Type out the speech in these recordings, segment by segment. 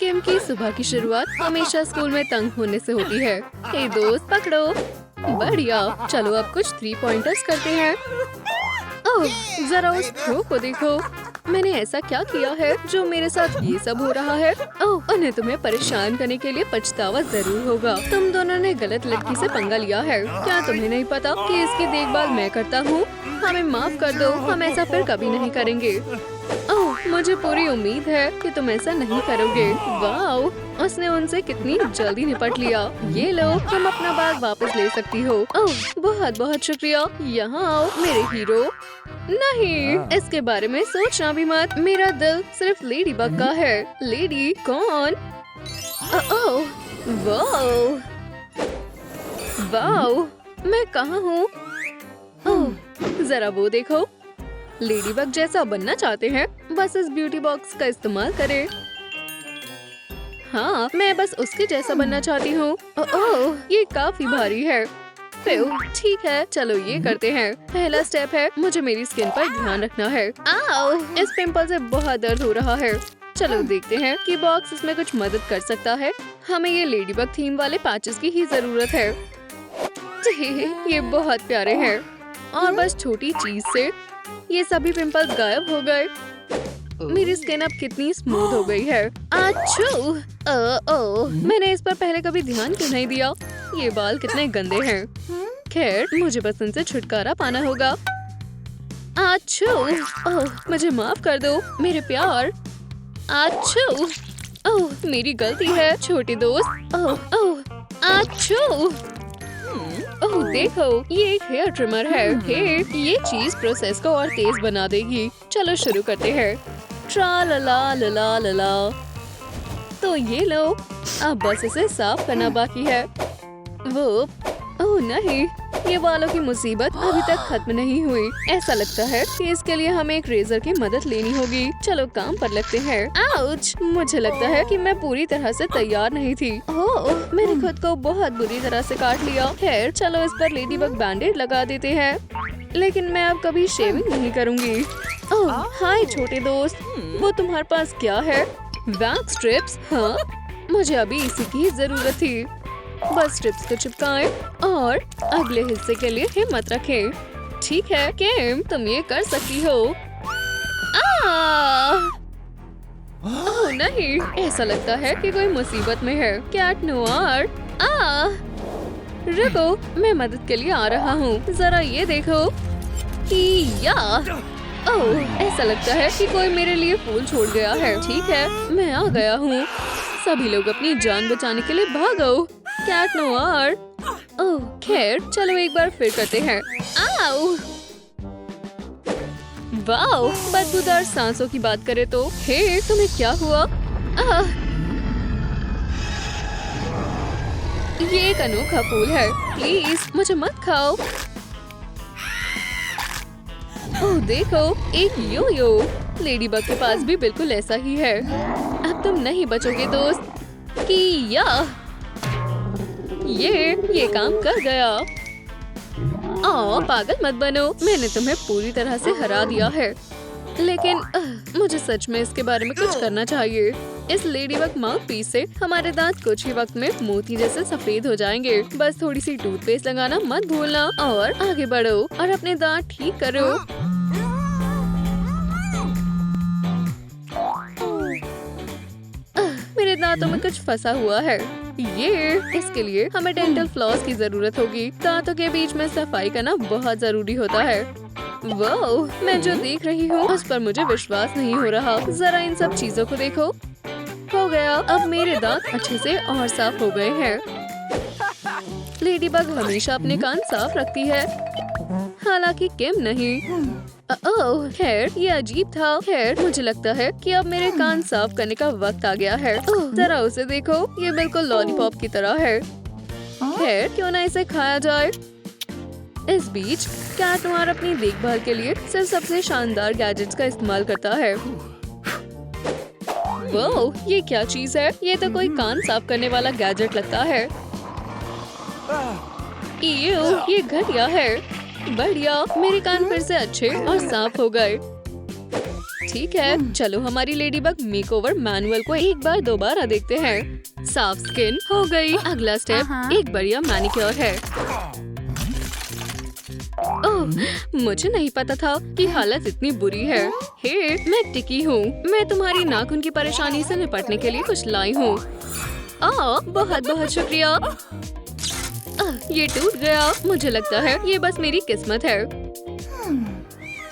किम की सुबह की शुरुआत हमेशा स्कूल में तंग होने से होती है। हे दोस्त पकड़ो। बढ़िया, चलो अब कुछ 3 पॉइंटर्स करते हैं। ओह, जरा उस थ्रो को देखो। मैंने ऐसा क्या किया है जो मेरे साथ ये सब हो रहा है? ओह, उन्हें तुम्हें परेशान करने के लिए पछतावा जरूर होगा। तुम दोनों ने गलत लड़की से पंगा लिया है। क्या तुम्हें नहीं पता कि इसकी देखभाल मैं करता हूँ? हमें माफ कर दो, हम ऐसा फिर कभी नहीं करेंगे। ओह, मुझे पूरी उम्मीद है कि तुम ऐसा नहीं करोगे। वाओ, उसने उनसे कितनी जल्दी निपट लिया। ये लो, तुम अपना बैग वापस ले सकती हो। ओह, बहुत बहुत शुक्रिया। यहाँ आओ मेरे हीरो। नहीं, इसके बारे में सोचना भी मत। मेरा दिल सिर्फ लेडी बग का है। लेडी कौन? ओह, वाओ, वाओ, मैं कहाँ हूँ? ओह, जरा वो देखो। लेडी बग जैसा बनना चाहते हैं? बस इस ब्यूटी बॉक्स का इस्तेमाल करें। हाँ, मैं बस उसके जैसा बनना चाहती हूँ। ओह, ये काफी भारी है। ठीक है, चलो ये करते हैं। पहला स्टेप है, मुझे मेरी स्किन पर ध्यान रखना है। आओ, इस पिंपल से बहुत दर्द हो रहा है। चलो देखते हैं कि बॉक्स इसमें कुछ मदद कर सकता है। हमें ये लेडीबग थीम वाले पैचेस की ही जरूरत है। ये बहुत प्यारे हैं। और बस छोटी चीज से ये सभी पिंपल्स गायब हो गए। मेरी स्किन अब कितनी स्मूथ हो गई है। आच्छू! मैंने इस पर पहले कभी ध्यान क्यों नहीं दिया? ये बाल कितने गंदे हैं। खैर, मुझे बस इनसे छुटकारा पाना होगा। आच्छू! ओह, मुझे माफ कर दो मेरे प्यार। आच्छू! ओह, मेरी गलती है छोटे दोस्त। ओह, ओह, आच्छू! ओह, देखो, ये एक हेयर ट्रिमर है। हे, ये चीज प्रोसेस को और तेज बना देगी। चलो शुरू करते हैं। ट्रा ला ला ला ला ला ला। तो ये लो, अब बस इसे साफ करना बाकी है। वो, ओह नहीं, ये बालों की मुसीबत अभी तक खत्म नहीं हुई। ऐसा लगता है कि इसके लिए हमें एक रेजर की मदद लेनी होगी। चलो काम पर लगते हैं। आउच! मुझे लगता है कि मैं पूरी तरह से तैयार नहीं थी। ओह, मैंने खुद को बहुत बुरी तरह से काट लिया। खैर, चलो इस पर लेडीबग बैंडेड लगा देते हैं। लेकिन मैं अब कभी शेविंग नहीं करूँगी। ओह, हाय छोटे दोस्त, वो तुम्हारे पास क्या है? Wax strips? हाँ, मुझे अभी इसी की जरूरत थी। बस स्ट्रिप्स को चिपकाएं और अगले हिस्से के लिए हिम्मत रखें। ठीक है किम, तुम ये कर सकती हो। ओह नहीं, ऐसा लगता है कि कोई मुसीबत में है। कैट नोआर, रुको, मैं मदद के लिए आ रहा हूँ। जरा ये देखो। या ओह, ऐसा लगता है कि कोई मेरे लिए फूल छोड़ गया है। ठीक है, मैं आ गया हूँ। सभी लोग अपनी जान बचाने के लिए भागो। Cat noir. ओह, खैर, चलो एक बार फिर करते हैं। आओ! वाओ, बदबूदार सांसों की बात करें तो। हे, तुम्हें क्या हुआ? ये एक अनोखा फूल है। प्लीज मुझे मत खाओ। ओह देखो, एक यो-यो। लेडीबग के पास भी बिल्कुल ऐसा ही है। अब तुम नहीं बचोगे दोस्त। किया, ये काम कर गया। पागल मत बनो, मैंने तुम्हें पूरी तरह से हरा दिया है। लेकिन मुझे सच में इसके बारे में कुछ करना चाहिए। इस लेडीबग माउथ पीस से हमारे दांत कुछ ही वक्त में मोती जैसे सफेद हो जाएंगे। बस थोड़ी सी टूथपेस्ट लगाना मत भूलना और आगे बढ़ो और अपने दांत ठीक करो। मेरे दांतों में कुछ फंसा हुआ है। इसके लिए हमें डेंटल फ्लॉस की जरूरत होगी। दांतों के बीच में सफाई करना बहुत जरूरी होता है। वाह, मैं जो देख रही हूँ उस पर मुझे विश्वास नहीं हो रहा। जरा इन सब चीजों को देखो। हो गया, अब मेरे दांत अच्छे से और साफ हो गए हैं। लेडीबग हमेशा अपने कान साफ रखती है, हालांकि किम नहीं। ओह, खैर, ये अजीब था। खैर, मुझे लगता है कि अब मेरे कान साफ करने का वक्त आ गया है। जरा उसे देखो, ये बिल्कुल लॉलीपॉप की तरह है। खैर, क्यों ना इसे खाया जाए। इस बीच कैट नोआर अपनी देखभाल के लिए सिर्फ सबसे शानदार गैजेट्स का इस्तेमाल करता है। वाह, ये क्या चीज है? ये तो कोई कान साफ करने वाला गैजेट लगता है। ये घटिया है। बढ़िया, मेरे कान फिर से अच्छे और साफ हो गए। ठीक है, चलो हमारी लेडीबग मेकओवर मैनुअल को एक बार दोबारा देखते हैं। साफ स्किन हो गई। अगला स्टेप एक बढ़िया मैनिक्योर है। ओह, मुझे नहीं पता था कि हालत इतनी बुरी है। हे, मैं टिकी हूँ। मैं तुम्हारी नाखून की परेशानी से निपटने के लिए कुछ लाई हूँ। बहुत बहुत शुक्रिया। ये टूट गया। मुझे लगता है ये बस मेरी किस्मत है।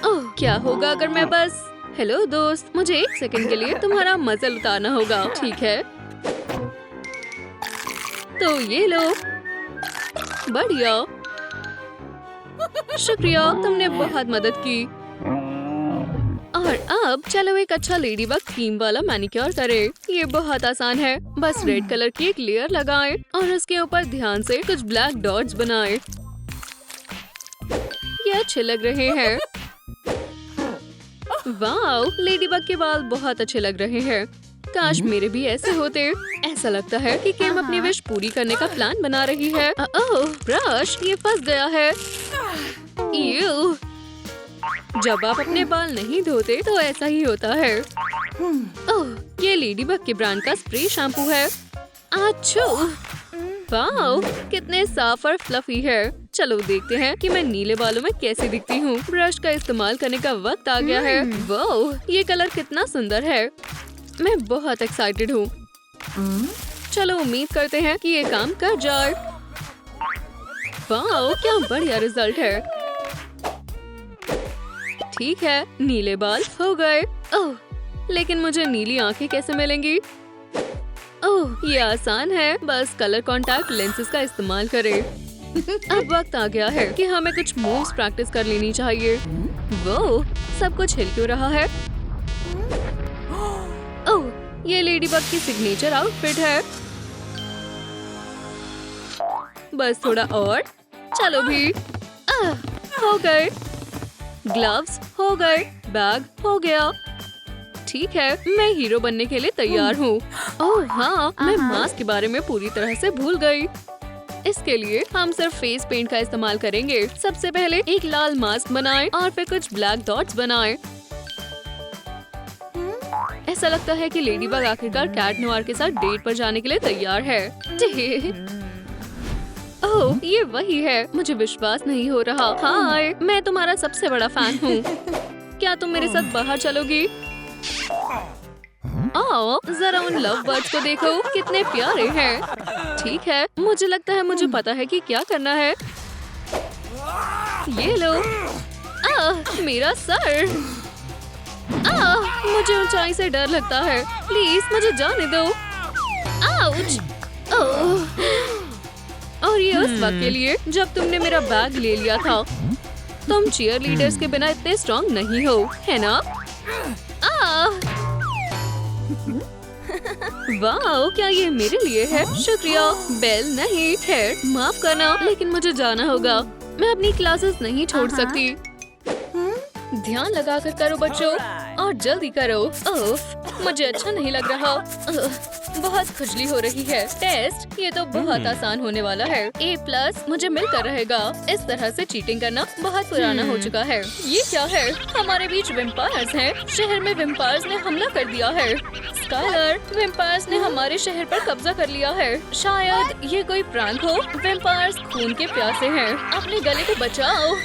ओह, क्या होगा अगर मैं बस। हेलो दोस्त, मुझे 1 सेकंड के लिए तुम्हारा मजल उतारना होगा, ठीक है? तो ये लो। बढ़िया, शुक्रिया, तुमने बहुत मदद की। और अब चलो एक अच्छा लेडीबग थीम वाला मैनिक्योर करें। ये बहुत आसान है। बस रेड कलर की एक लेयर लगाएं और उसके ऊपर ध्यान से कुछ ब्लैक डॉट्स बनाएं। ये अच्छे लग रहे हैं। वाओ, लेडीबग के बाल बहुत अच्छे लग रहे हैं। काश मेरे भी ऐसे होते। ऐसा लगता है कि किम अपनी विश पूरी करने का प्लान बना रही है। ओह, ब्रश ये फंस गया है। यूं। जब आप अपने बाल नहीं धोते तो ऐसा ही होता है। ओह, ये लेडीबग के ब्रांड का स्प्रे शैम्पू है। आच्छू, वाओ, कितने साफ और फ्लफी है। चलो देखते हैं कि मैं नीले बालों में कैसे दिखती हूँ। ब्रश का इस्तेमाल करने का वक्त आ गया है। वाओ, ये कलर कितना सुंदर है। मैं बहुत एक्साइटेड हूँ। चलो उम्मीद करते हैं कि ये काम कर जाए। वाओ, क्या बढ़िया रिजल्ट है। ठीक है, नीले बाल हो गए। ओह, लेकिन मुझे नीली आंखें कैसे मिलेंगी? ओह, ये आसान है। बस कलर कॉन्टैक्ट लेंसेज का इस्तेमाल करें। अब वक्त आ गया है कि हमें कुछ मूव्स प्रैक्टिस कर लेनी चाहिए। वो सब कुछ हिल क्यों रहा है? ओह, ये लेडीबग की सिग्नेचर आउटफिट है। बस थोड़ा और। चलो भी। हो गए। ग्लव्स हो गए। बैग हो गया। ठीक है, मैं हीरो बनने के लिए तैयार हूँ। ओह हाँ, मैं मास्क के बारे में पूरी तरह से भूल गई। इसके लिए हम सिर्फ फेस पेंट का इस्तेमाल करेंगे। सबसे पहले एक लाल मास्क बनाएं और फिर कुछ ब्लैक डॉट्स बनाएं। ऐसा लगता है कि लेडीबग आखिरकार कैट नोआर के साथ डेट पर जाने के लिए तैयार है। ओह, ये वही है। मुझे विश्वास नहीं हो रहा। हाय, मैं तुम्हारा सबसे बड़ा फैन हूँ। क्या तुम मेरे साथ बाहर चलोगी? आओ, जरा उन लव बर्ड्स को देखो, कितने प्यारे हैं। ठीक है, मुझे लगता है मुझे पता है कि क्या करना है। ये लो। मेरा सर। मुझे ऊंचाई से डर लगता है। प्लीज मुझे जाने दो। आउच। और ये उस वक्त के लिए जब तुमने मेरा बैग ले लिया था। तुम चीयर लीडर्स के बिना इतने स्ट्रॉन्ग नहीं हो, है ना? वाओ, क्या ये मेरे लिए है? शुक्रिया। बेल नहीं, खैर माफ करना, लेकिन मुझे जाना होगा। मैं अपनी क्लासेस नहीं छोड़ सकती। ध्यान लगाकर करो बच्चों, और जल्दी करो। ओह, मुझे अच्छा नहीं लग रहा। बहुत खुजली हो रही है। टेस्ट ये तो बहुत आसान होने वाला है। A+ मुझे मिलकर रहेगा। इस तरह से चीटिंग करना बहुत पुराना हो चुका है। ये क्या है? हमारे बीच वेम्पायर्स हैं। शहर में वेम्पायर्स ने हमला कर दिया है। स्काइलर, वेम्पायर्स ने हमारे शहर पर कब्जा कर लिया है। शायद ये कोई प्रैंक हो। वेम्पायर्स खून के प्यासे हैं। अपने गले को बचाओ।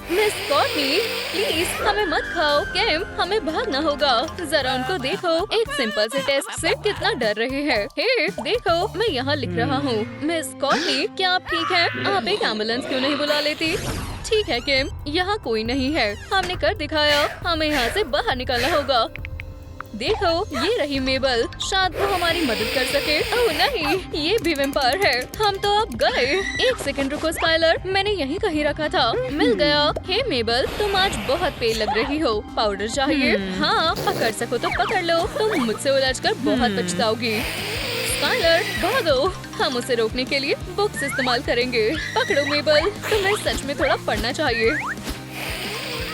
मिस कॉर्टनी, प्लीज हमें मत खाओ। कैम, हमें भागना होगा। जरा उनको देखो, एक सिंपल से टेस्ट से कितना डर रहे हैं। हे, देखो, मैं यहाँ लिख रहा हूँ। मिस कॉर्टनी, क्या आप ठीक हैं? आप एक एम्बुलेंस क्यों नहीं बुला लेती? ठीक है किम, यहाँ कोई नहीं है। हमने कर दिखाया। हमें यहाँ से बाहर निकलना होगा। देखो, ये रही मेबल। शायद वो हमारी मदद कर सके। ओह नहीं, ये भी वेम्पायर है। हम तो अब गए। 1 सेकंड रुको स्काइलर, मैंने यहीं कहीं रखा था। मिल गया। हे मेबल, तुम आज बहुत पेल लग रही हो। पाउडर चाहिए? हाँ, पकड़ सको तो पकड़ लो। तुम मुझसे उलझकर बहुत पछताओगी। स्काइलर, भागो। हम उसे रोकने के लिए बुक्स इस्तेमाल करेंगे। पकड़ो मेबल, तुम्हें सच में थोड़ा पढ़ना चाहिए।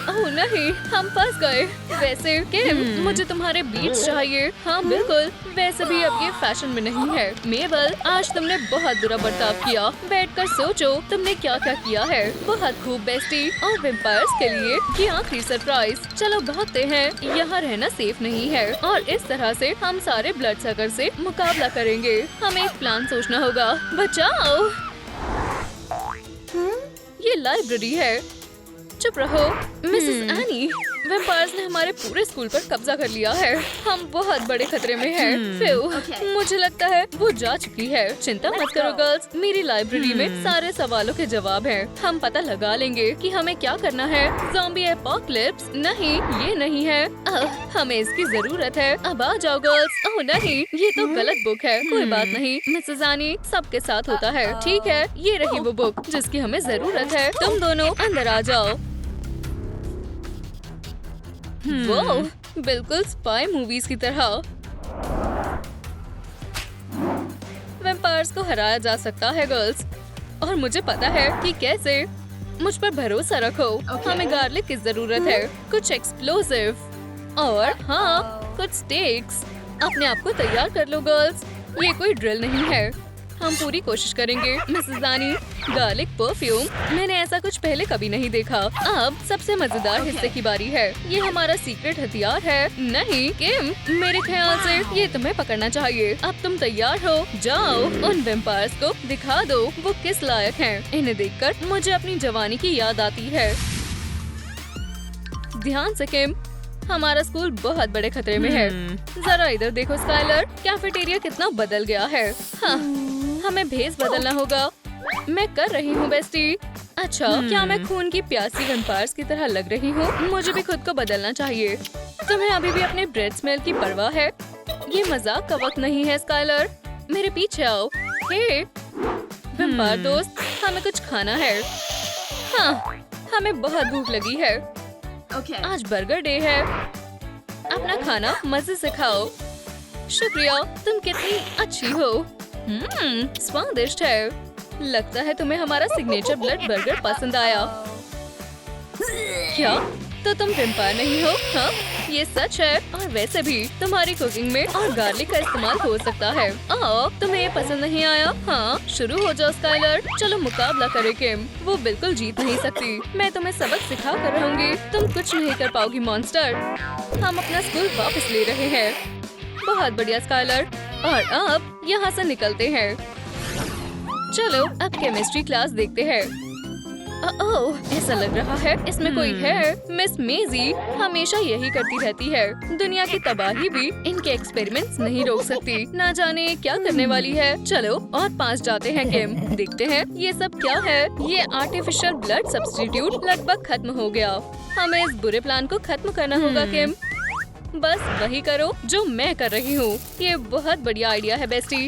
ओह नहीं, हम फंस गए। वैसे किम, मुझे तुम्हारे बीट्स चाहिए। हाँ बिल्कुल, वैसे भी अब ये फैशन में नहीं है। मेबल, आज तुमने बहुत बुरा बर्ताव किया। बैठकर सोचो तुमने क्या क्या किया है। बहुत खूब बेस्टी। और वेम्पायर्स के लिए ये आखिरी सरप्राइज। चलो भागते हैं, यहाँ रहना सेफ नहीं है। और इस तरह से हम सारे ब्लड सकर से मुकाबला करेंगे। हमें एक प्लान सोचना होगा। बचाओ, ये लाइब्रेरी है। चुप रहो मिसेस एनी। वेम्पायर्स ने हमारे पूरे स्कूल पर कब्जा कर लिया है। हम बहुत बड़े खतरे में हैं। फिर मुझे लगता है वो जा चुकी है। चिंता मत करो गर्ल्स, मेरी लाइब्रेरी में सारे सवालों के जवाब हैं। हम पता लगा लेंगे कि हमें क्या करना है। ज़ॉम्बी एपोकलिप्स नहीं, ये नहीं है। हमें इसकी जरूरत है। अब आ जाओ गर्ल्स। ओह नहीं, ये तो गलत बुक है। कोई बात नहीं मिसेस एनी, सबके साथ होता है। ठीक है, ये रही वो बुक जिसकी हमें जरूरत है। तुम दोनों अंदर आ जाओ। वो बिल्कुल स्पाई मूवीज की तरह। वैम्पायर्स को हराया जा सकता है गर्ल्स, और मुझे पता है कि कैसे। मुझ पर भरोसा रखो। हमें गार्लिक की जरूरत है, कुछ एक्सप्लोसिव और हाँ कुछ स्टेक्स। अपने आप को तैयार कर लो गर्ल्स, ये कोई ड्रिल नहीं है। हम पूरी कोशिश करेंगे मिसेस एनी। गार्लिक परफ्यूम, मैंने ऐसा कुछ पहले कभी नहीं देखा। अब सबसे मजेदार हिस्से की बारी है। ये हमारा सीक्रेट हथियार है। नहीं किम, मेरे ख्याल से ये तुम्हें पकड़ना चाहिए। अब तुम तैयार हो? जाओ उन वेम्पायर्स को दिखा दो वो किस लायक हैं। इन्हें देखकर मुझे अपनी जवानी की याद आती है। ध्यान से किम, हमारा स्कूल बहुत बड़े खतरे में है। जरा इधर देखो स्काइलर, कैफेटेरिया कितना बदल गया है। हाँ, हमें भेस बदलना होगा। मैं कर रही हूँ बेस्टी। अच्छा, क्या मैं खून की प्यासी वैम्पायर्स की तरह लग रही हूँ? मुझे भी खुद को बदलना चाहिए। तुम्हें अभी भी अपने ब्रेड स्मेल की परवाह है? ये मजाक का वक्त नहीं है स्काइलर, मेरे पीछे आओ। हे वैम्पायर दोस्त, हमें कुछ खाना है। हाँ, हमें बहुत भूख लगी है। आज बर्गर डे है। अपना खाना मजे से खाओ। शुक्रिया, तुम कितनी अच्छी हो। स्वादिष्ट है। लगता है तुम्हें हमारा सिग्नेचर ब्लड बर्गर पसंद आया। क्या? तो तुम वैम्पायर नहीं हो? हाँ, ये सच है। और वैसे भी तुम्हारी कुकिंग में और गार्लिक का इस्तेमाल हो सकता है। तुम्हें ये पसंद नहीं आया? हाँ, शुरू हो जाओ स्काइलर। चलो मुकाबला करें किम। वो बिल्कुल जीत नहीं सकती। मैं तुम्हें सबक सिखा कर रहूंगी। तुम कुछ नहीं कर पाओगी मॉन्स्टर। हम अपना स्कूल वापस ले रहे हैं। बहुत बढ़िया स्काइलर। और अब यहाँ से निकलते हैं। चलो अब केमिस्ट्री क्लास देखते हैं। ओह, ऐसा लग रहा है इसमें कोई है। मिस मेजी हमेशा यही करती रहती है। दुनिया की तबाही भी इनके एक्सपेरिमेंट्स नहीं रोक सकती। ना जाने क्या करने वाली है। चलो और 5 जाते हैं किम। देखते हैं ये सब क्या है। ये आर्टिफिशियल ब्लड सब्स्टिट्यूट लगभग खत्म हो गया। हमें इस बुरे प्लान को खत्म करना होगा किम। बस वही करो जो मैं कर रही हूँ। ये बहुत बढ़िया आइडिया है बेस्टी।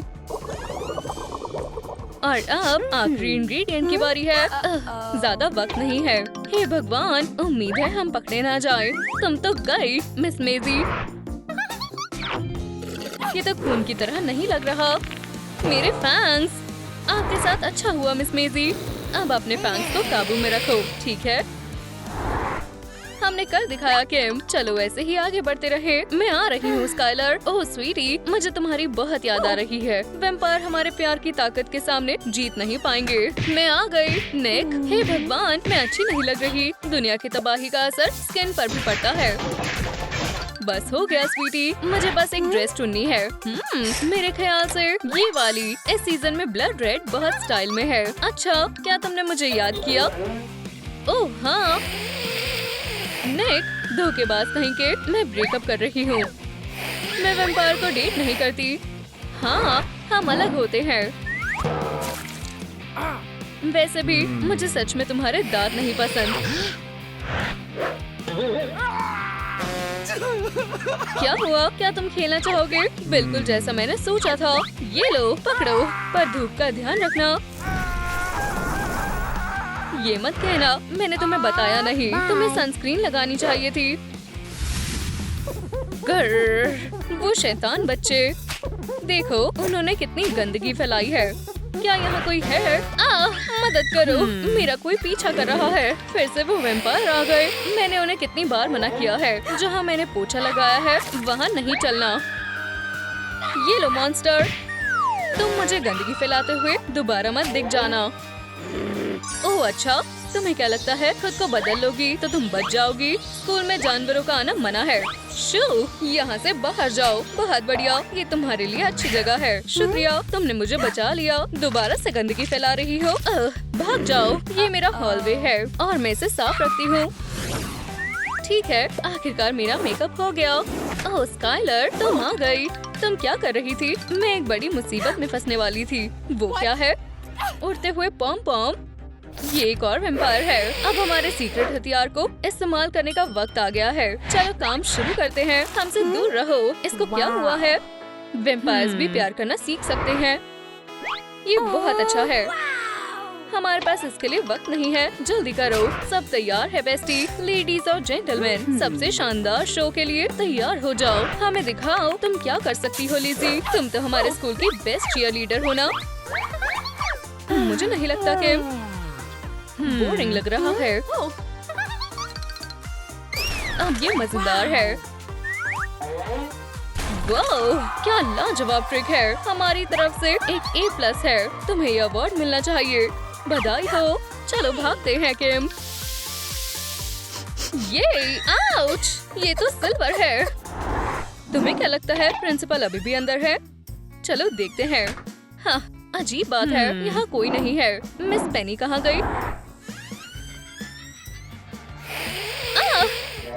और अब आखिरी इंग्रेडिएंट की बारी है। ज्यादा वक्त नहीं है। हे भगवान, उम्मीद है हम पकड़े ना जाए। तुम तो गई मिस मेजी। ये तो खून की तरह नहीं लग रहा। मेरे फैंस, आपके साथ अच्छा हुआ मिस मेजी। अब अपने फैंस को काबू में रखो, ठीक है? हमने कर दिखाया किम। चलो ऐसे ही आगे बढ़ते रहे। मैं आ रही हूँ स्काइलर। ओह स्वीटी, मुझे तुम्हारी बहुत याद आ रही है। वैम्पायर हमारे प्यार की ताकत के सामने जीत नहीं पाएंगे। मैं आ गई। निक, हे भगवान, मैं अच्छी नहीं लग रही। दुनिया की तबाही का असर स्किन पर भी पड़ता है। बस हो गया स्वीटी, मुझे बस एक ड्रेस चुननी है। मेरे ख्याल से ये वाली। इस सीजन में ब्लड रेड बहुत स्टाइल में है। अच्छा, क्या तुमने मुझे याद किया? ओह हाँ निक, धोखेबाज कहीं के। मैं ब्रेकअप कर रही हूँ। मैं वैम्पायर को डेट नहीं करती। हाँ, हम अलग होते हैं। वैसे भी मुझे सच में तुम्हारे दांत नहीं पसंद। क्या हुआ? क्या तुम खेलना चाहोगे? बिल्कुल जैसा मैंने सोचा था। ये लो, पकड़ो, पर धूप का ध्यान रखना। ये मत कहना मैंने तुम्हें बताया नहीं। तुम्हें सनस्क्रीन लगानी चाहिए थी। वो शैतान बच्चे, देखो उन्होंने कितनी गंदगी फैलाई है। क्या यहाँ कोई है? मदद करो, मेरा कोई पीछा कर रहा है। फिर से वो वैम्पायर आ गए। मैंने उन्हें कितनी बार मना किया है, जहाँ मैंने पोछा लगाया है वहाँ नहीं चलना। ये लो मॉन्स्टर, तुम मुझे गंदगी फैलाते हुए दोबारा मत दिख जाना। ओह अच्छा, तुम्हें क्या लगता है खुद को बदल लोगी तो तुम बच जाओगी? स्कूल में जानवरों का आना मना है। शू, यहाँ से बाहर जाओ। बहुत बढ़िया, ये तुम्हारे लिए अच्छी जगह है। शुक्रिया, तुमने मुझे बचा लिया। दोबारा से गंदगी फैला रही हो। भाग जाओ, ये मेरा हॉलवे है और मैं इसे साफ रखती हूँ। ठीक है, आखिरकार मेरा मेकअप हो गया। ओह स्काइलर, तुम आ गई। तुम क्या कर रही थी? मैं एक बड़ी मुसीबत में फंसने वाली थी। वो क्या है? उड़ते हुए पॉम पॉम। ये एक और वैम्पायर है। अब हमारे सीक्रेट हथियार को इस्तेमाल करने का वक्त आ गया है। चलो काम शुरू करते हैं। हमसे दूर रहो। इसको क्या हुआ है? वैम्पायर्स भी प्यार करना सीख सकते हैं। ये बहुत अच्छा है। हमारे पास इसके लिए वक्त नहीं है। जल्दी करो। सब तैयार है बेस्टी। लेडीज और जेंटलमैन, सबसे शानदार शो के लिए तैयार हो जाओ। हमें दिखाओ तुम क्या कर सकती हो लिज़ी। तुम तो हमारे स्कूल की बेस्ट चीयर लीडर हो ना? मुझे नहीं लगता कि बोरिंग लग रहा है। अब ये मजेदार है। वाओ, क्या लाजवाब ट्रिक है। हमारी तरफ से एक A+ है। तुम्हें ये अवार्ड मिलना चाहिए। बधाई हो। चलो भागते हैं किम। ये आउच, ये तो सिल्वर है। तुम्हें क्या लगता है प्रिंसिपल अभी भी अंदर है? चलो देखते हैं। हाँ, अजीब बात है, यहाँ कोई नहीं है। मिस पेनी कहाँ गई?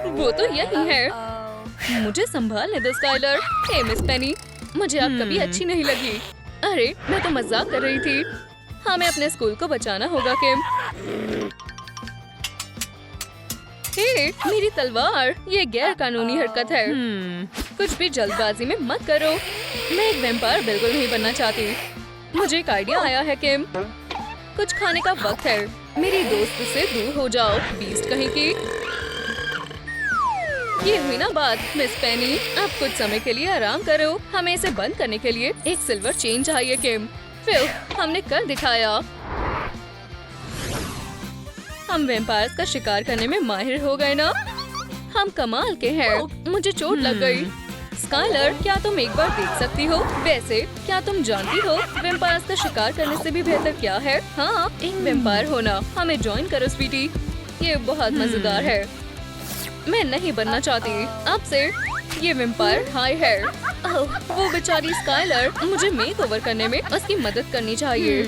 वो तो यही है। मुझे संभालने दो स्काइलर। हे मिस पेनी, मुझे आप कभी अच्छी नहीं लगी। अरे मैं तो मजाक कर रही थी। हमें अपने स्कूल को बचाना होगा किम। हे, मेरी तलवार, ये गैर कानूनी हरकत है। कुछ भी जल्दबाजी में मत करो। मैं एक वैम्पायर बिल्कुल नहीं बनना चाहती। मुझे एक आइडिया आया है किम। कुछ खाने का वक्त है। मेरी दोस्त से दूर हो जाओ, बीस्ट कहीं की। ये हुई ना बात मिस पेनी। अब कुछ समय के लिए आराम करो। हमें इसे बंद करने के लिए एक सिल्वर चेन चाहिए किम। फिर हमने कर दिखाया। हम वैम्पायर्स का शिकार करने में माहिर हो गए ना? हम कमाल के हैं। मुझे चोट लग गई। स्काइलर, क्या तुम एक बार देख सकती हो? वैसे क्या तुम जानती हो वैम्पायर्स का शिकार करने से भी बेहतर क्या है? हाँ, एक वैम्पायर होना। हमें ज्वाइन करो स्वीटी। ये बहुत मजेदार है। मैं नहीं बनना चाहती। अब से ये वैम्पायर हाई है। वो बेचारी स्काइलर, मुझे मेकओवर करने में उसकी मदद करनी चाहिए।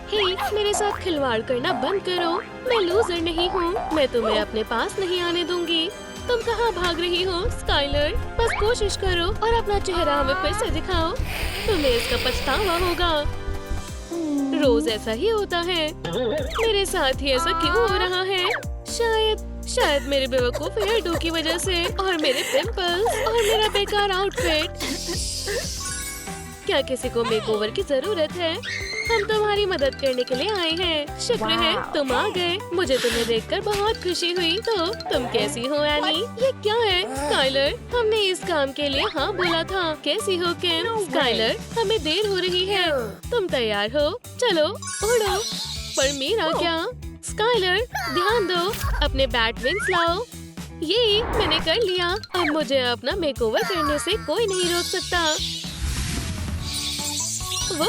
हे, मेरे साथ खिलवाड़ करना बंद करो। मैं लूजर नहीं हूँ। मैं तुम्हें अपने पास नहीं आने दूंगी। तुम कहाँ भाग रही हो स्काइलर? बस कोशिश करो और अपना चेहरा हमें फिर से दिखाओ। तुम्हें इसका पछतावा होगा। रोज ऐसा ही होता है। मेरे साथ ही ऐसा क्यों हो रहा है? शायद मेरे बेवकूफ हेयर डू की वजह से, और मेरे पिंपल्स, और मेरा बेकार आउटफिट। क्या किसी को मेकओवर की जरूरत है? हम तुम्हारी मदद करने के लिए आए हैं। शुक्र है तुम आ गए। मुझे तुम्हें देखकर बहुत खुशी हुई। तो तुम कैसी हो एनी? ये क्या है स्काइलर? हमने इस काम के लिए हाँ बोला था। कैसी हो किम? स्काइलर, हमें देर हो रही है। तुम तैयार हो? चलो उड़ो। पर मेरा क्या? स्काइलर, ध्यान दो। अपने बैट विंग्स लाओ। ये मैंने कर लिया। अब मुझे अपना मेकओवर करने से कोई नहीं रोक सकता। वो,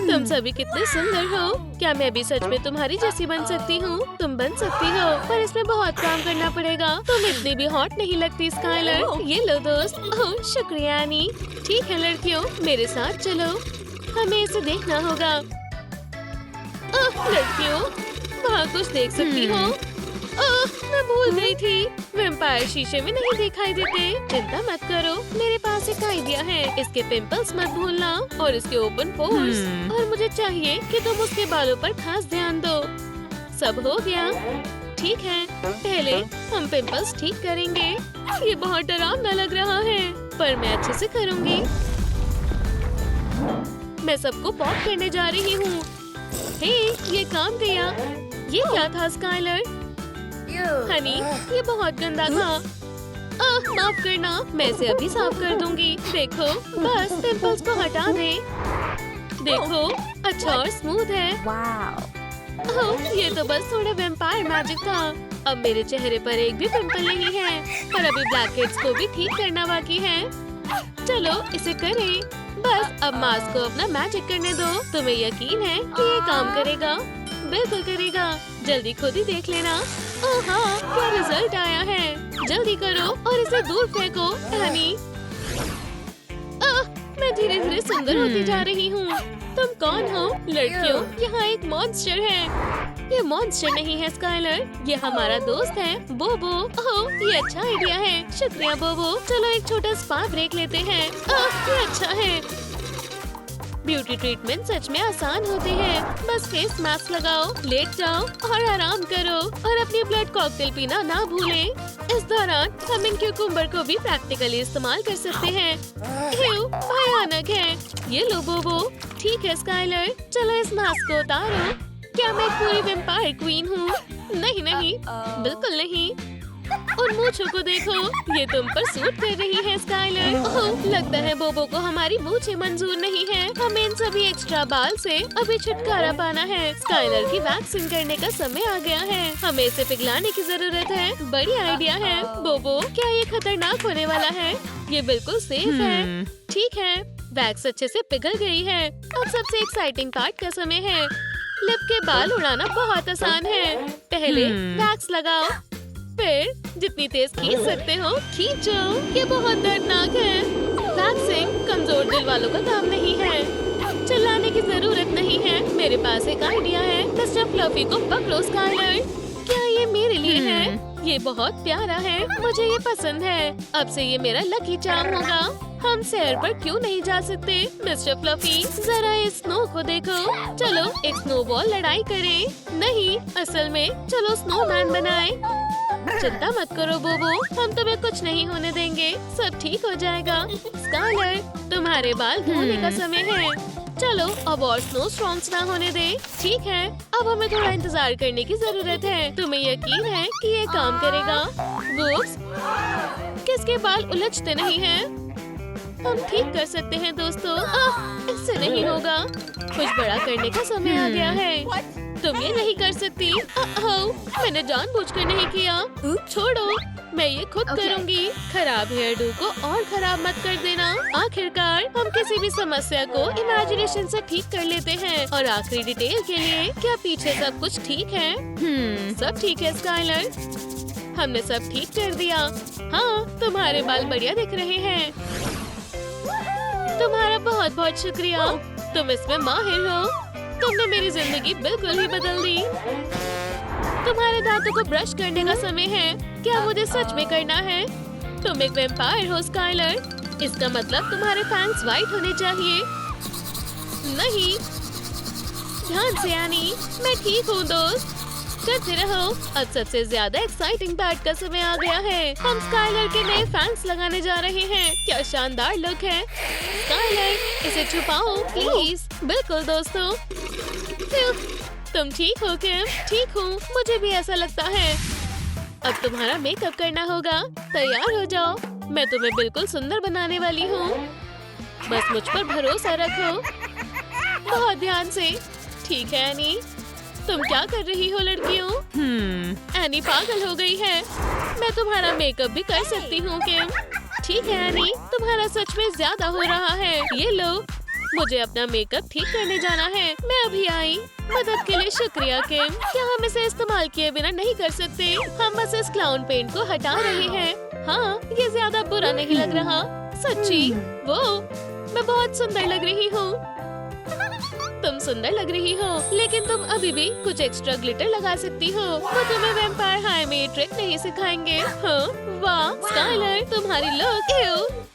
तुम सभी कितने सुंदर हो। क्या मैं भी सच में तुम्हारी जैसी बन सकती हूँ? तुम बन सकती हो, पर इसमें बहुत काम करना पड़ेगा। तुम इतनी भी हॉट नहीं लगती स्काइलर। ये लो दोस्त। ओह शुक्रिया एनी। ठीक है लड़कियों, मेरे साथ चलो। हमें इसे देखना होगा। ओह लड़कियों, वहाँ कुछ देख सकती हो? ओह, मैं भूल गई थी। वैम्पायर शीशे में नहीं दिखाई देते। चिंता मत करो, मेरे पास एक आइडिया है। इसके पिंपल्स मत भूलना और इसके ओपन पोर्स। और मुझे चाहिए कि तुम उसके बालों पर खास ध्यान दो। सब हो गया? ठीक है, पहले हम पिंपल्स ठीक करेंगे। ये बहुत डरावना लग रहा है, पर मैं अच्छे से करूँगी। मैं सबको पॉप करने जा रही हूँ। हे, ये काम किया। ये क्या था स्काइलर? हनी, ये बहुत गंदा था। माफ करना, मैं इसे अभी साफ कर दूंगी। देखो, बस पिंपल्स को हटा दे। देखो, अच्छा और स्मूथ है। ओह, ये तो बस थोड़ा वैम्पायर मैजिक था। अब मेरे चेहरे पर एक भी पिंपल नहीं है और अभी ब्लैकहेड्स को भी ठीक करना बाकी है। चलो इसे करें। बस अब मास्क को अपना मैजिक करने दो। तुम्हें यकीन है कि ये काम करेगा? बिल्कुल करेगा। जल्दी खुद ही देख लेना। ओह हाँ, क्या रिजल्ट आया है। जल्दी करो और इसे दूर फेंको। एनी, मैं धीरे धीरे सुंदर होती जा रही हूँ। तुम कौन हो? लड़कियों, यहाँ एक मॉन्स्टर है। ये मॉन्स्टर नहीं है स्काइलर, ये हमारा दोस्त है बोबो। ओह, ये अच्छा आइडिया है। शुक्रिया बोबो। चलो एक छोटा स्पा ब्रेक लेते हैं। ये अच्छा है। ब्यूटी ट्रीटमेंट सच में आसान होते हैं। बस फेस मास्क लगाओ, लेट जाओ और आराम करो और अपनी ब्लड कॉकटेल पीना ना भूलें। इस दौरान हम इन क्यूकुम्बर को भी प्रैक्टिकली इस्तेमाल कर सकते हैं। एव, भयानक है। ये लो बोबो। ठीक है स्काइलर, चलो इस मास्क को उतारो। क्या मैं पूरी वैम्पायर क्वीन हूँ? नहीं नहीं, बिल्कुल नहीं। उन मूंछों को देखो, ये तुम पर सूट कर रही है स्काइलर। ओह, लगता है बोबो को हमारी मूंछें मंजूर नहीं है। हमें इन सभी एक्स्ट्रा बाल से अभी छुटकारा पाना है। स्काइलर की वैक्सिंग करने का समय आ गया है। हमें इसे पिघलाने की जरूरत है। बड़ी आइडिया है बोबो। क्या ये खतरनाक होने वाला है? ये बिल्कुल सेफ है। ठीक है, वैक्स अच्छे से पिघल गई है। अब सबसे एक्साइटिंग पार्ट का समय है। लिप के बाल उड़ाना बहुत आसान है। पहले वैक्स लगाओ, फिर जितनी तेज खींच सकते हो खींचो। ये बहुत दर्दनाक है। वैक्सिंग कमजोर दिल वालों का काम नहीं है। चिल्लाने की जरूरत नहीं है। मेरे पास एक आइडिया है। मिस्टर फ्लफी को पकड़ो स्काइलर। क्या ये मेरे लिए है? ये बहुत प्यारा है, मुझे ये पसंद है। अब से ये मेरा लकी चार्म होगा। हम सैर पर क्यों नहीं जा सकते? मिस्टर फ्लफी, जरा इस स्नो को देखो। चलो एक स्नोबॉल लड़ाई करें। नहीं, असल में चलो स्नोमैन बनाएं। चिंता मत करो बोबो, हम तुम्हें कुछ नहीं होने देंगे। सब ठीक हो जाएगा। स्काइलर, तुम्हारे बाल धोने का समय है। चलो अब और स्नो स्टॉर्म्स ना होने दे। ठीक है, अब हमें थोड़ा इंतजार करने की जरूरत है। तुम्हें यकीन है कि ये काम करेगा? वुप्स, किसके बाल उलझते नहीं हैं? हम ठीक कर सकते हैं दोस्तों। इससे नहीं होगा। कुछ बड़ा करने का समय आ गया है। तुम ये नहीं कर सकती। मैंने जानबूझकर नहीं किया। छोड़ो, मैं ये खुद करूँगी। खराब हेयर डू को और खराब मत कर देना। आखिरकार हम किसी भी समस्या को इमेजिनेशन से ठीक कर लेते हैं। और आखिरी डिटेल के लिए, क्या पीछे सब कुछ ठीक है? सब ठीक है स्काइलर, हमने सब ठीक कर दिया। हाँ, तुम्हारे बाल बढ़िया दिख रहे हैं। तुम्हारा बहुत बहुत शुक्रिया, तुम इसमें माहिर हो। तुमने मेरी जिंदगी बिल्कुल ही बदल दी। तुम्हारे दांतों को ब्रश करने का समय है। क्या मुझे सच में करना है? तुम एक वैम्पायर हो स्काइलर। इसका मतलब तुम्हारे फैंग्स व्हाइट होने चाहिए। नहीं, ध्यान से आनी, मैं ठीक हूँ दोस्त। करते रहो। अब सबसे ज्यादा एक्साइटिंग पार्ट का समय आ गया है। हम स्काइलर के नए फैंस लगाने जा रहे हैं। क्या शानदार लुक है। स्काइलर, इसे छुपाओ प्लीज। बिल्कुल दोस्तों। तुम ठीक हो किम? ठीक हूँ, मुझे भी ऐसा लगता है। अब तुम्हारा मेकअप करना होगा। तैयार हो जाओ, मैं तुम्हें बिल्कुल सुंदर बनाने वाली हूँ। बस मुझ पर भरोसा रखो। बहुत ध्यान से। ठीक है एनी, तुम क्या कर रही हो लड़कियों? एनी पागल हो गई है। मैं तुम्हारा मेकअप भी कर सकती हूँ किम। ठीक है एनी, तुम्हारा सच में ज्यादा हो रहा है। ये लो, मुझे अपना मेकअप ठीक करने जाना है। मैं अभी आई। मदद के लिए शुक्रिया किम। क्या हम इसे इस्तेमाल किए बिना नहीं कर सकते? हम बस इस क्लाउन पेंट को हटा रहे हैं। हाँ, ये ज्यादा बुरा नहीं लग रहा। सच्ची, वो मैं बहुत सुंदर लग रही हूँ। तुम सुंदर लग रही हो, लेकिन तुम अभी भी कुछ एक्स्ट्रा ग्लिटर लगा सकती हो। वो तुम्हें वैम्पायर हाई में ट्रिक नहीं सिखाएंगे। हाँ, वाह स्काइलर, तुम्हारी लुक।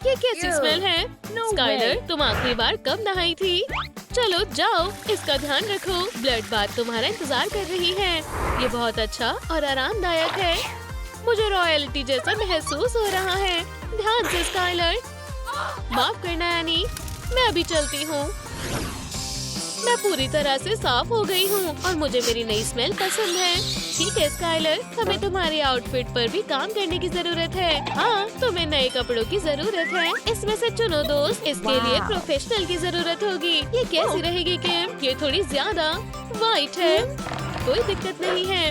ये कैसी स्मेल है? स्काइलर, तुम आखिरी बार कब नहाई थी? चलो जाओ, इसका ध्यान रखो। ब्लड बाथ तुम्हारा इंतजार कर रही है। ये बहुत अच्छा और आरामदायक है। मुझे रॉयल्टी जैसा महसूस हो रहा है। ध्यान से स्काइलर। माफ करना एनी, मैं अभी चलती हूँ। मैं पूरी तरह से साफ हो गई हूँ और मुझे मेरी नई स्मेल पसंद है। ठीक है स्काइलर, हमें तुम्हारे आउटफिट पर भी काम करने की जरूरत है। हाँ, तुम्हें नए कपड़ों की जरूरत है। इसमें से चुनो दोस्त, इसके लिए प्रोफेशनल की जरूरत होगी। ये कैसी रहेगी किम? ये थोड़ी ज्यादा वाइट है। कोई दिक्कत नहीं है,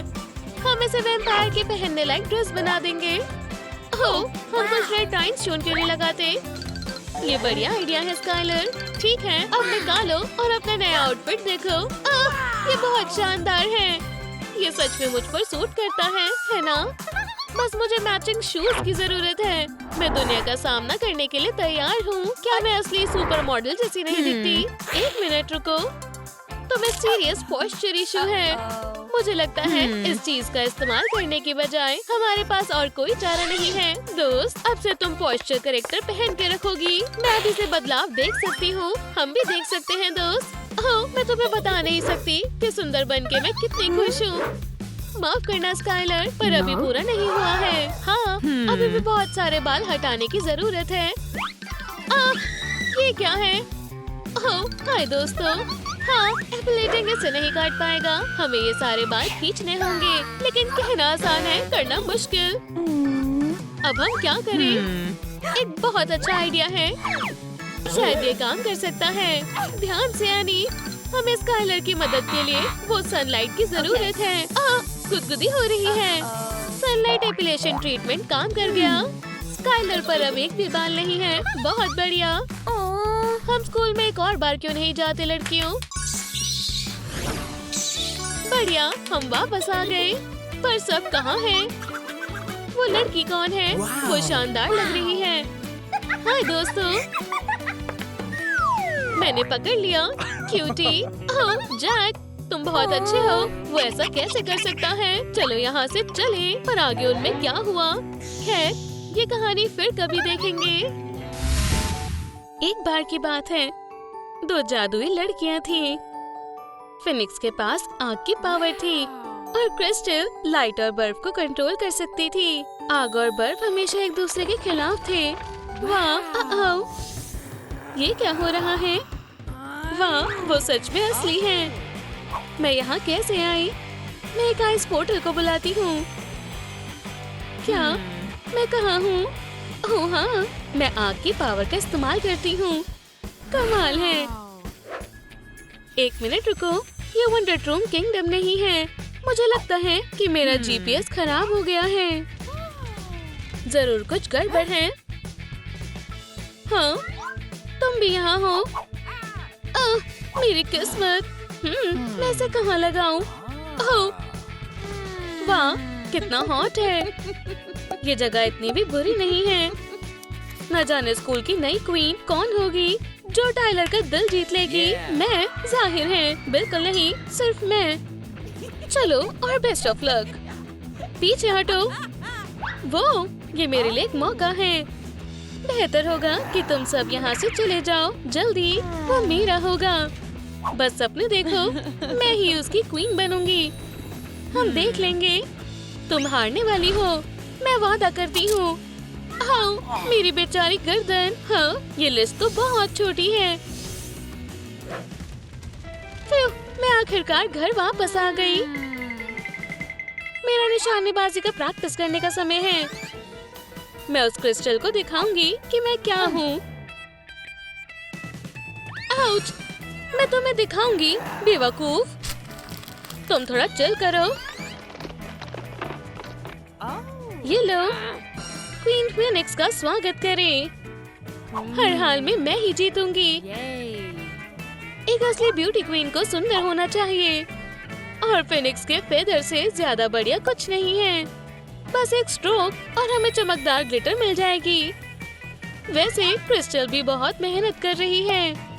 हम इसे वैम्पायर के पहनने लायक ड्रेस बना देंगे। ओह, हम कुछ रेड राइन्स क्यों नहीं लगाते? ये बढ़िया आइडिया है स्काइलर। ठीक है, अब निकालो और अपना नया आउटफिट देखो। ये बहुत शानदार है। ये सच में मुझ पर सूट करता है ना? बस मुझे मैचिंग शूज की जरूरत है। मैं दुनिया का सामना करने के लिए तैयार हूँ। क्या मैं असली सुपर मॉडल जैसी नहीं दिखती? एक मिनट रुको, तुम्हें सीरियस पॉस्चर इशू है। मुझे लगता है इस चीज का इस्तेमाल करने की बजाय हमारे पास और कोई चारा नहीं है। दोस्त, अब से तुम पॉस्चर करेक्टर पहन के रखोगी। मैं भी इसे बदलाव देख सकती हूँ। हम भी देख सकते हैं दोस्त। ओह, मैं तुम्हें बता नहीं सकती कि सुंदर बनके मैं कितनी खुश हूँ। माफ करना स्काइलर, पर अभी पूरा नहीं हुआ है। हाँ, अभी भी बहुत सारे बाल हटाने की जरूरत है। ये क्या है? ओह, हाय दोस्तों। हाँ, एपिलेटिंग इसे नहीं काट पाएगा। हमें ये सारे बाल खींचने होंगे, लेकिन कहना आसान है, करना मुश्किल। अब हम क्या करें? एक बहुत अच्छा आइडिया है, शायद ये काम कर सकता है। ध्यान से आनी, हमें स्काइलर की मदद के लिए वो सनलाइट की जरूरत है। गुदगुदी हो रही है। सनलाइट एपिलेशन ट्रीटमेंट काम कर गया। स्काइलर पर अब एक भी बाल नहीं है। बहुत बढ़िया। हम स्कूल में एक और बार क्यों नहीं जाते लड़कियों? बढ़िया, हम वापस आ गए। पर सब कहाँ है? वो लड़की कौन है? वो शानदार लग रही है। हाय दोस्तों, मैंने पकड़ लिया। क्यूटी। ओह जैक, तुम बहुत अच्छे हो। वो ऐसा कैसे कर सकता है? चलो यहाँ से चलें। पर आगे उनमें क्या हुआ? खैर, ये कहानी फिर कभी देखेंगे। एक बार की बात है, दो जादुई लड़कियाँ थीं। फिनिक्स के पास आग की पावर थी और क्रिस्टल लाइट और बर्फ को कंट्रोल कर सकती थी। आग और बर्फ हमेशा एक दूसरे के खिलाफ थे। वाह, ये क्या हो रहा है? वाह, वो सच में असली है। मैं यहाँ कैसे आई? मैं एक आइस पोर्टल को बुलाती हूँ। क्या मैं कहाँ हूँ? ओह हाँ, मैं आग की पावर का इस्तेमाल करती हूँ। कमाल है। एक मिनट रुको, ये वंडर ट्रूम किंगडम नहीं है। मुझे लगता है कि मेरा जीपीएस खराब हो गया है। जरूर कुछ गड़बड़ है। हाँ, तुम भी यहाँ हो। मेरी किस्मत। मैं इसे कहाँ लगाऊं? ओह, वाह, कितना हॉट है। ये जगह इतनी भी बुरी नहीं है। न जाने स्कूल की नई क्वीन कौन होगी जो टाइलर का दिल जीत लेगी। मैं? जाहिर है, बिल्कुल नहीं, सिर्फ मैं। चलो, और बेस्ट ऑफ लक। पीछे हटो। वो, ये मेरे लिए एक मौका है। बेहतर होगा कि तुम सब यहाँ से चले जाओ जल्दी। वो मेरा होगा। बस सपने देखो, मैं ही उसकी क्वीन बनूंगी। हम देख लेंगे। तुम हारने वाली हो, मैं वादा करती हूँ। हाँ, मेरी बेचारी गर्दन। हाँ, ये लिस्ट तो बहुत छोटी है। फिर मैं आखिरकार घर वापस आ गई। मेरा निशानेबाजी का प्रैक्टिस करने का समय है। मैं उस क्रिस्टल को दिखाऊंगी कि मैं क्या हूँ। आउच! मैं तुम्हें दिखाऊंगी, बेवकूफ। तुम थोड़ा चिल करो। ये लो, क्वीन फिनिक्स का स्वागत करें। हर हाल में मैं ही जीतूंगी। एक असली ब्यूटी क्वीन को सुंदर होना चाहिए और फिनिक्स के फेदर से ज्यादा बढ़िया कुछ नहीं है। बस एक स्ट्रोक और हमें चमकदार ग्लिटर मिल जाएगी। वैसे क्रिस्टल भी बहुत मेहनत कर रही है।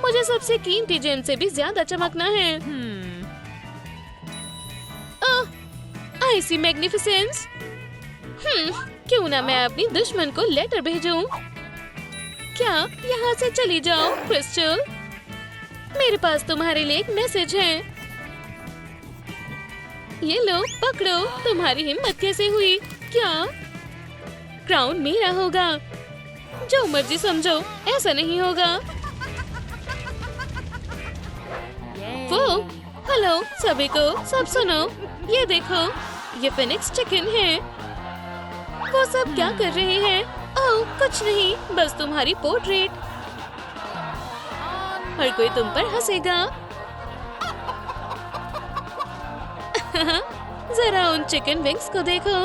मुझे सबसे कीमती जेम से भी ज्यादा चमकना है। IC magnificence. क्यों ना मैं अपनी दुश्मन को लेटर भेजूं? क्या यहाँ से चली जाओ क्रिस्टल? मेरे पास तुम्हारे लिए एक मैसेज है। ये लो, पकड़ो। तुम्हारी हिम्मत कैसे हुई? क्या क्राउन मेरा होगा? जो मर्जी समझो, ऐसा नहीं होगा। वो हेलो सभी को, सब सुनो, ये देखो, ये फिनिक्स चिकन है। वो सब क्या कर रहे हैं? ओह कुछ नहीं, बस तुम्हारी पोर्ट्रेट। हर कोई तुम पर हंसेगा। जरा उन चिकन विंग्स को देखो।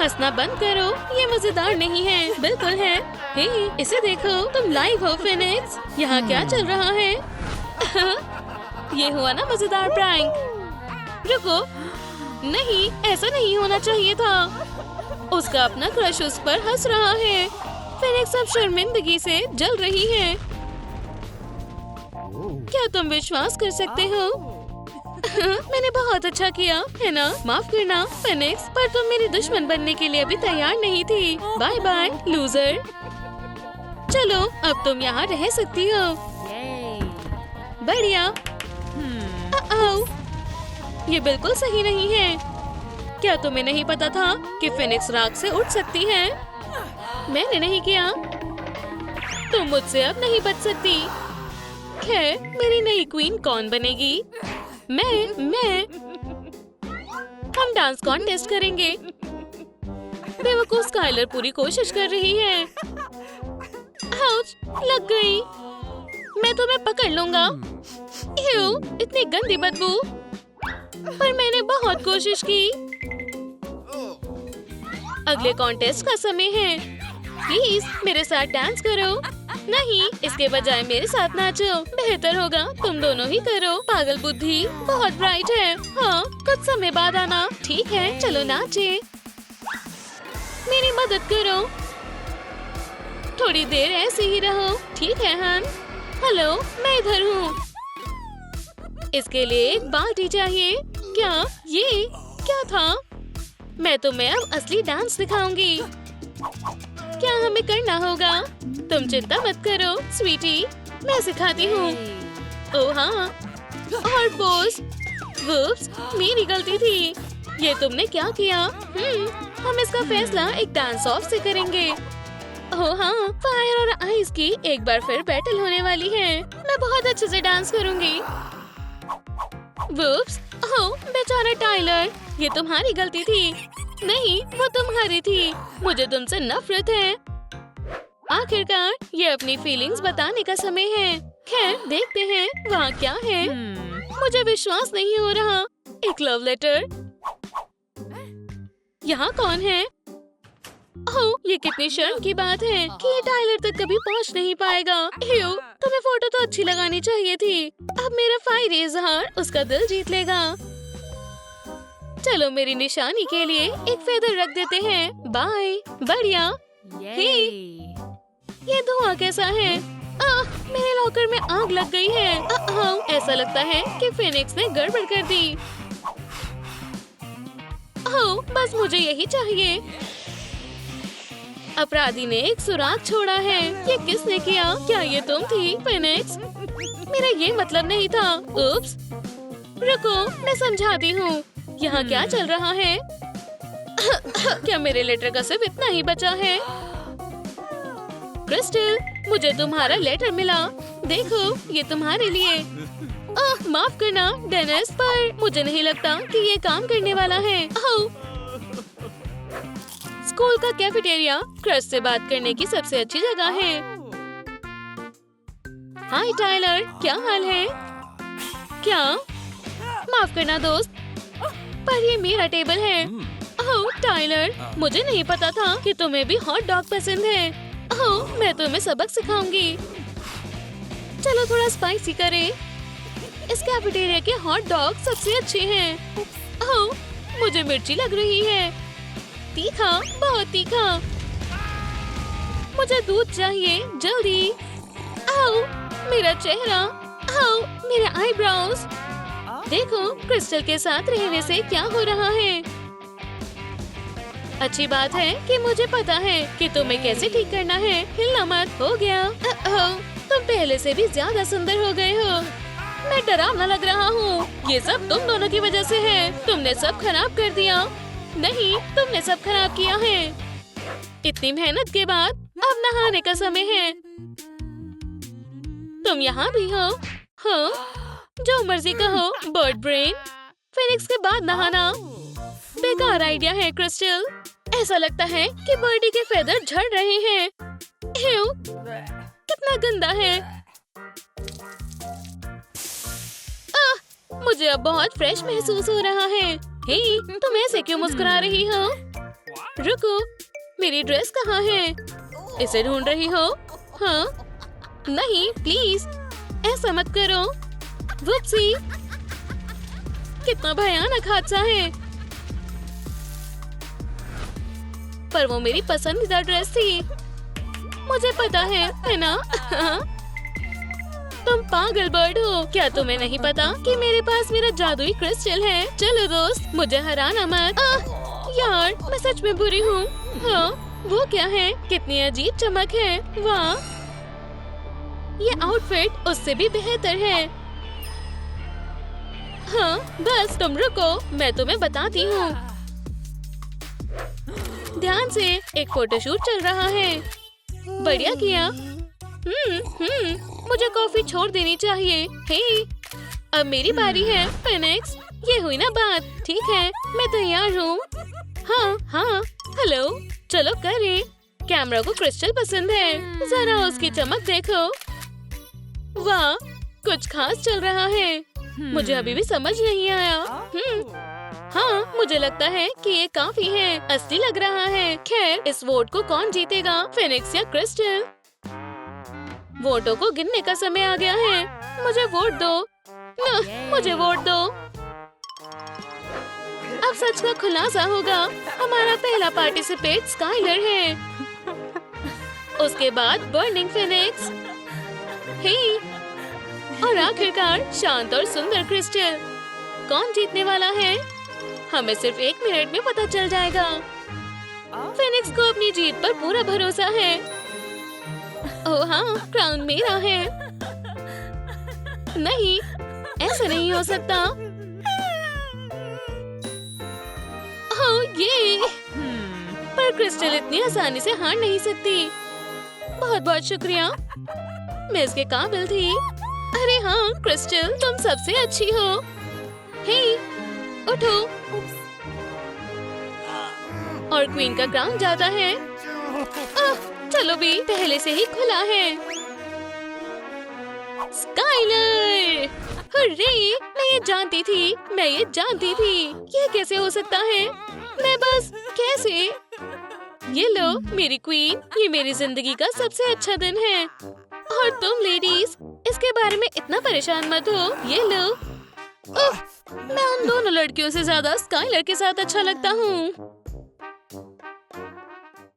हंसना बंद करो, ये मजेदार नहीं है। बिल्कुल है। हे, इसे देखो, तुम लाइव हो फिनिक्स। यहाँ क्या चल रहा है? ये हुआ ना मजेदार प्रैंक। रुको, नहीं, ऐसा नहीं होना चाहिए था। उसका अपना क्रश उस पर हंस रहा है। फिनिक्स अब शर्मिंदगी से जल रही है। क्या तुम विश्वास कर सकते हो? मैंने बहुत अच्छा किया, है ना? माफ करना फिनिक्स, पर तुम मेरी दुश्मन बनने के लिए अभी तैयार नहीं थी। Bye bye loser. चलो अब तुम यहाँ रह सकती हो। बढ़िया। ये बिल्कुल सही नहीं है। क्या तुम्हें नहीं पता था कि फिनिक्स राख से उठ सकती है? मैंने नहीं किया। तुम मुझसे अब नहीं बच सकती। खैर, मेरी नई क्वीन कौन बनेगी? मैं। हम डांस कॉन्टेस्ट करेंगे। बेवकूफ स्काइलर पूरी कोशिश कर रही है। आउच, लग गई। मैं तुम्हें पकड़ लूंगा। इतनी गंदी बदबू। पर मैंने बहुत कोशिश की। अगले कॉन्टेस्ट का समय है। प्लीज मेरे साथ डांस करो। नहीं, इसके बजाय मेरे साथ नाचो। बेहतर होगा तुम दोनों ही करो। पागल बुद्धि, बहुत ब्राइट है। हाँ, कुछ समय बाद आना। ठीक है, चलो नाचे। मेरी मदद करो। थोड़ी देर ऐसे ही रहो। ठीक है हन। हेलो, मैं इधर हूँ। इसके लिए एक बाल्टी चाहिए। क्या ये क्या था? मैं तुम्हें अब असली डांस दिखाऊंगी। क्या हमें करना होगा? तुम चिंता मत करो स्वीटी, मैं सिखाती हूँ। ओह हाँ, और पोज। वुप्स, मेरी गलती थी। ये तुमने क्या किया? हम इसका फैसला एक डांस ऑफ से करेंगे। ओह हाँ, फायर और आइस की एक बार फिर बैटल होने वाली है। मैं बहुत अच्छे से डांस करूँगी। वुप्स, ओह बेचारा टाइलर, ये तुम्हारी गलती थी। नहीं, वो तुम्हारी थी। मुझे तुमसे नफरत है। आखिरकार ये अपनी फीलिंग्स बताने का समय है। खैर, देखते हैं वहाँ क्या है। मुझे विश्वास नहीं हो रहा। एक लव लेटर। यहाँ कौन है? ओह, ये कितनी शर्म की बात है कि ये टाइलर तक कभी पहुँच नहीं पाएगा। तुम्हें फोटो तो अच्छी लगानी चाहिए थी। अब मेरा फायरी इजहार उसका दिल जीत लेगा। चलो मेरी निशानी के लिए एक फेदर रख देते हैं। बाय। बढ़िया। ये धुआं कैसा है? मेरे लॉकर में आग लग गई है। ऐसा लगता है कि फिनिक्स ने गड़बड़ कर दी। बस मुझे यही चाहिए। अपराधी ने एक सुराग छोड़ा है। ये किसने किया? क्या ये तुम थी फिनिक्स? मेरा ये मतलब नहीं था। उप्स। रुको, मैं समझाती हूँ। यहाँ क्या चल रहा है? क्या मेरे लेटर का सिर्फ इतना ही बचा है? क्रिस्टल, मुझे तुम्हारा लेटर मिला। देखो, ये तुम्हारे लिए। माफ करना डेनिस, पर मुझे नहीं लगता कि ये काम करने वाला है। स्कूल का कैफेटेरिया क्रश से बात करने की सबसे अच्छी जगह है। हाय टाइलर, क्या हाल है? क्या? माफ करना दोस्त, पर ये मेरा टेबल है। ओह टाइलर, मुझे नहीं पता था कि तुम्हें भी हॉट डॉग पसंद है। ओह, मैं तुम्हें सबक सिखाऊंगी। चलो थोड़ा स्पाइसी करें। इस कैफेटेरिया के हॉट डॉग सबसे अच्छे हैं। ओह, मुझे मिर्ची लग रही है। तीखा, बहुत तीखा। मुझे दूध चाहिए, जल्दी। आओ, मेरा चेहरा। आओ, मेरे आईब्रोज। देखो, क्रिस्टल के साथ रहने से क्या हो रहा है। अच्छी बात है कि मुझे पता है कि तुम्हें कैसे ठीक करना है। हिलना मत। हो गया। तुम पहले से भी ज्यादा सुंदर हो गए हो। मैं डरावना लग रहा हूँ। ये सब तुम दोनों की वजह से है। तुमने सब खराब कर दिया। नहीं, तुमने सब खराब किया है। इतनी मेहनत के बाद अब नहाने का समय है। तुम यहाँ भी हो? हाँ, जो मर्जी कहो बर्ड ब्रेन। फिनिक्स के बाद नहाना बेकार आइडिया है क्रिस्टल। ऐसा लगता है कि बर्डी के फेदर झड़ रहे हैं। एव, कितना गंदा है। मुझे अब बहुत फ्रेश महसूस हो रहा है। हे, तुम ऐसे क्यों मुस्कुरा रही हो? रुको, मेरी ड्रेस कहाँ है? इसे ढूंढ रही हो? हाँ? नहीं, प्लीज ऐसा मत करो। वुप्सी, कितना भयानक हादसा है। पर वो मेरी पसंदीदा ड्रेस थी। मुझे पता है ना? तुम पागल बर्ड हो। क्या तुम्हें नहीं पता कि मेरे पास मेरा जादुई क्रिस्टल है? चलो दोस्त, मुझे हराना मत। यार, मैं सच में बुरी हूँ। हाँ, वो क्या है? कितनी अजीब चमक है। वाह, ये आउटफिट उससे भी बेहतर है। हाँ, बस तुम रुको, मैं तुम्हें बताती हूँ। ध्यान से, एक फोटोशूट चल रहा है। बढ़िया किया। मुझे कॉफी छोड़ देनी चाहिए। हे, अब मेरी बारी है। फिनिक्स, ये हुई ना बात। ठीक है, मैं तैयार हूँ। हाँ, हेलो, चलो करें। कैमरा को क्रिस्टल पसंद है। जरा उसकी चमक देखो। वाह, कुछ खास चल रहा है। मुझे अभी भी समझ नहीं आया। हाँ, मुझे लगता है कि ये काफी है। असली लग रहा है। खैर, इस वोट को कौन जीतेगा, फिनिक्स या क्रिस्टल? वोटों को गिनने का समय आ गया है। मुझे वोट दो। मुझे वोट दो। अब सच का खुलासा होगा। हमारा पहला पार्टिसिपेट स्काइलर है। उसके बाद बर्निंग फिनिक्स। हे, और आखिरकार शांत और सुंदर क्रिस्टल। कौन जीतने वाला है? हमें सिर्फ 1 मिनट में पता चल जाएगा। फिनिक्स को अपनी जीत पर पूरा भरोसा है। ओह हाँ, क्राउन मेरा है। नहीं, ऐसा नहीं हो सकता। ओह ये, पर क्रिस्टल इतनी आसानी से हार नहीं सकती। बहुत बहुत शुक्रिया, मैं इसके काबिल थी। अरे हाँ क्रिस्टल, तुम सबसे अच्छी हो। हे, उठो। और क्वीन का क्राउन जाता है। चलो भी, पहले से ही खुला है। स्काइलर! हर्रे! मैं ये जानती थी। ये कैसे हो सकता है? मैं बस कैसे? ये लो मेरी क्वीन, ये मेरी जिंदगी का सबसे अच्छा दिन है। और तुम लेडीज, इसके बारे में इतना परेशान मत हो। ये लो। मैं उन दोनों लड़कियों से ज्यादा स्काइलर के साथ अच्छा लगता हूँ।